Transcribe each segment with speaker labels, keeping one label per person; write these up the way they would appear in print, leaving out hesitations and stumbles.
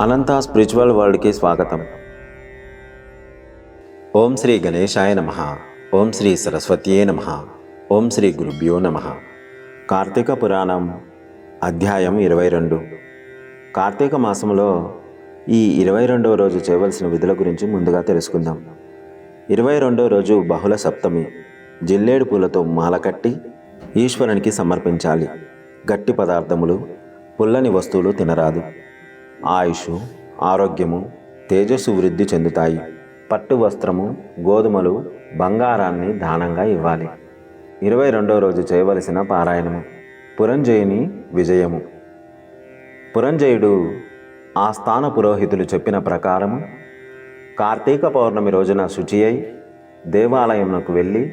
Speaker 1: అనంత spiritual వరల్డ్కి స్వాగతం. ఓం శ్రీ గణేశాయ నమః. ఓం శ్రీ సరస్వత్యే నమః. ఓం శ్రీ గురుభ్యో నమః. కార్తీక పురాణం అధ్యాయం 22. కార్తీక మాసంలో ఈ 22వ రోజు చేయవలసిన విధుల గురించి ముందుగా తెలుసుకుందాం. 22వ రోజు బహుళ సప్తమి. జిల్లేడు పూలతో మాల కట్టి ఈశ్వరునికి సమర్పించాలి. గట్టి పదార్థములు, పుల్లని వస్తువులు తినరాదు. ఆయుష్, ఆరోగ్యము, తేజస్సు వృద్ధి చెందుతాయి. పట్టు వస్త్రము, గోధుమలు, బంగారాన్ని దానంగా ఇవ్వాలి. 22వ రోజు చేయవలసిన పారాయణము పురంజయుని విజయము. పురంజయుడు ఆస్థాన పురోహితులు చెప్పిన ప్రకారము కార్తీక పౌర్ణమి రోజున శుచి అయి దేవాలయమునకు వెళ్ళి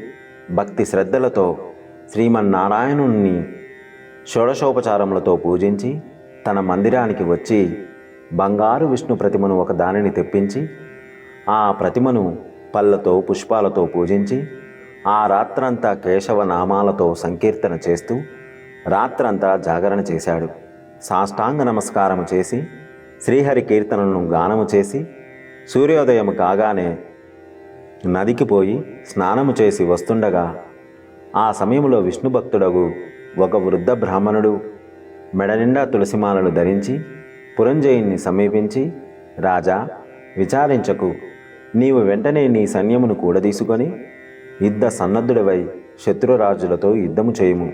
Speaker 1: భక్తి శ్రద్ధలతో శ్రీమన్నారాయణుణ్ణి షోడశోపచారములతో పూజించి తన మందిరానికి వచ్చి బంగారు విష్ణు ప్రతిమను ఒక దానిని తెప్పించి ఆ ప్రతిమను పళ్ళతో పుష్పాలతో పూజించి ఆ రాత్రంతా కేశవ నామాలతో సంకీర్తన చేస్తూ రాత్రంతా జాగరణ చేశాడు. సాష్టాంగ నమస్కారము చేసి శ్రీహరి కీర్తనలను గానము చేసి సూర్యోదయం కాగానే నదికి పోయి స్నానము చేసి వస్తుండగా ఆ సమయంలో విష్ణు భక్తుడగు ఒక వృద్ధ బ్రాహ్మణుడు మెడనిండా తులసిమాలలు ధరించి పురంజయుణ్ణి సమీపించి, రాజా, విచారించకు, నీవు వెంటనే నీ సైన్యమును కూడదీసుకొని యుద్ధ సన్నద్ధుడివై శత్రురాజులతో యుద్ధము చేయుము,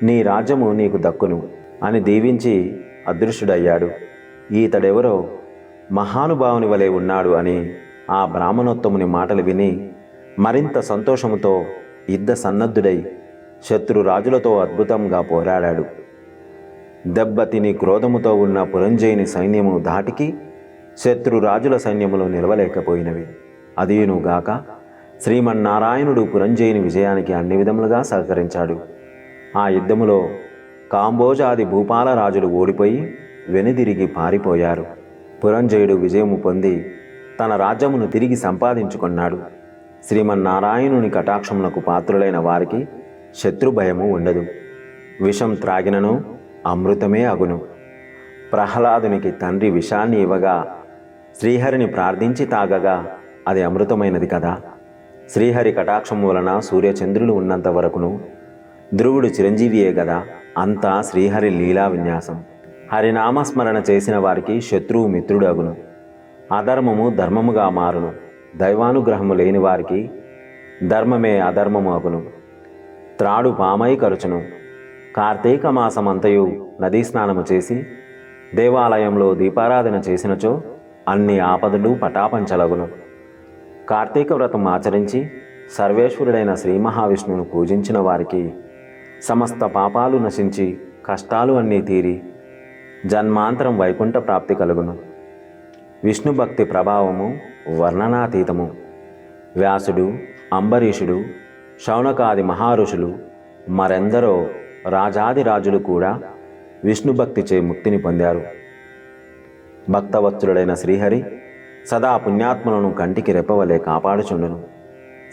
Speaker 1: నీ రాజ్యము నీకు దక్కును అని దీవించి అదృశ్యుడయ్యాడు. ఈతడెవరో మహానుభావుని వలె ఉన్నాడు అని ఆ బ్రాహ్మణోత్తముని మాటలు విని మరింత సంతోషముతో యుద్ధ సన్నద్ధుడై శత్రురాజులతో అద్భుతంగా పోరాడాడు. దెబ్బతిని క్రోధముతో ఉన్న పురంజయుని సైన్యము ధాటికి శత్రురాజుల సైన్యములు నిలవలేకపోయినవి. అదీనుగాక శ్రీమన్నారాయణుడు పురంజయుని విజయానికి అన్ని విధములుగా సహకరించాడు. ఆ యుద్ధములో కాంబోజాది భూపాల రాజులు ఓడిపోయి వెనుదిరిగి పారిపోయారు. పురంజయుడు విజయము పొంది తన రాజ్యమును తిరిగి సంపాదించుకున్నాడు. శ్రీమన్నారాయణుని కటాక్షమునకు పాత్రులైన వారికి శత్రుభయము ఉండదు. విషం త్రాగినను అమృతమే అగును. ప్రహ్లాదునికి తండ్రి విషాన్ని ఇవ్వగా శ్రీహరిని ప్రార్థించి తాగగా అది అమృతమైనది కదా. శ్రీహరి కటాక్షం వలన సూర్యచంద్రులు ఉన్నంత వరకును ధ్రువుడు చిరంజీవియే కదా. అంతా శ్రీహరి లీలా విన్యాసం. హరినామస్మరణ చేసిన వారికి శత్రువు మిత్రుడు అగును. అధర్మము ధర్మముగా మారును. దైవానుగ్రహము లేని వారికి ధర్మమే అధర్మము అగును. త్రాడు పామై కరుచును. కార్తీక మాసమంతయు నదీ స్నానము చేసి దేవాలయంలో దీపారాధన చేసినచో అన్ని ఆపదలు పటాపంచలగును. కార్తీక వ్రతం ఆచరించి సర్వేశ్వరుడైన శ్రీ మహావిష్ణువును పూజించిన వారికి సమస్త పాపాలు నశించి కష్టాలు అన్నీ తీరి జన్మాంతరం వైకుంఠ ప్రాప్తి కలుగును. విష్ణు భక్తి ప్రభావము వర్ణనాతీతము. వ్యాసుడు, అంబరీషుడు, శౌనకాది మహారుషులు, మరెందరో రాజాదిరాజులు కూడా విష్ణు భక్తిచే ముక్తిని పొందారు. భక్తవత్సలుడైన శ్రీహరి సదా పుణ్యాత్మలను కంటికి రెప్పవలే కాపాడుచుండును.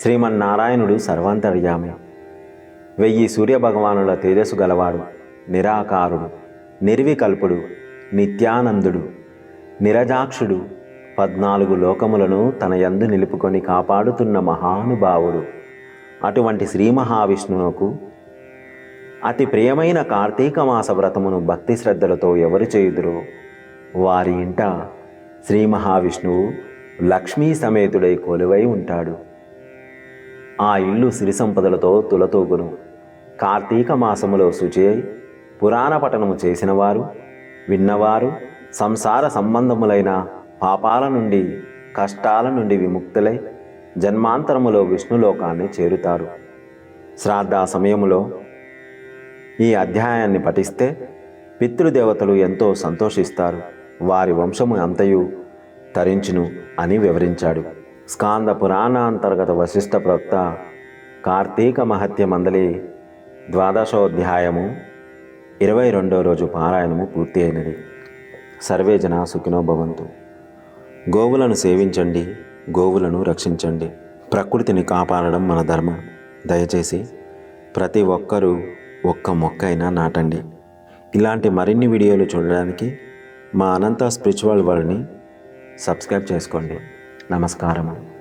Speaker 1: శ్రీమన్నారాయణుడు సర్వాంతర్యామి. 1000 సూర్యభగవానుల తేజస్సు గలవాడు. నిరాకారుడు, నిర్వికల్పుడు, నిత్యానందుడు, నిరజాక్షుడు, 14 లోకములను తన యందు నిలుపుకొని కాపాడుతున్న మహానుభావుడు. అటువంటి శ్రీ మహావిష్ణువుకు అతి ప్రియమైన కార్తీక మాస వ్రతమును భక్తి శ్రద్ధలతో ఎవరు చేయుదురో వారి ఇంట శ్రీ మహావిష్ణువు లక్ష్మీ సమేతుడై కొలువై ఉంటాడు. ఆ ఇల్లు సిరి సంపదలతో తులతూగును. కార్తీక మాసములో శుచి అయి పురాణ పఠనము చేసినవారు, విన్నవారు సంసార సంబంధములైన పాపాల నుండి, కష్టాల నుండి విముక్తులై జన్మాంతరములో విష్ణులోకాన్ని చేరుతారు. శ్రాద్ధ సమయములో ఈ అధ్యాయాన్ని పఠిస్తే పితృదేవతలు ఎంతో సంతోషిస్తారు. వారి వంశము అంతయు తరించును అని వివరించాడు. స్కాంద పురాణాంతర్గత వశిష్ఠ ప్రోక్త కార్తీక మహత్య మందలి 12వ 22వ రోజు పారాయణము పూర్తి అయినది. సర్వే జనా సుఖినో భవంతు. గోవులను సేవించండి, గోవులను రక్షించండి. ప్రకృతిని కాపాడడం మన ధర్మం. దయచేసి ప్రతి ఒక్కరూ ఒక్క మొక్క అయినా నాటండి. ఇలాంటి మరిన్ని వీడియోలు చూడడానికి మా అనంత స్పిరిచువల్ వరల్డ్ని సబ్స్క్రైబ్ చేసుకోండి. నమస్కారము.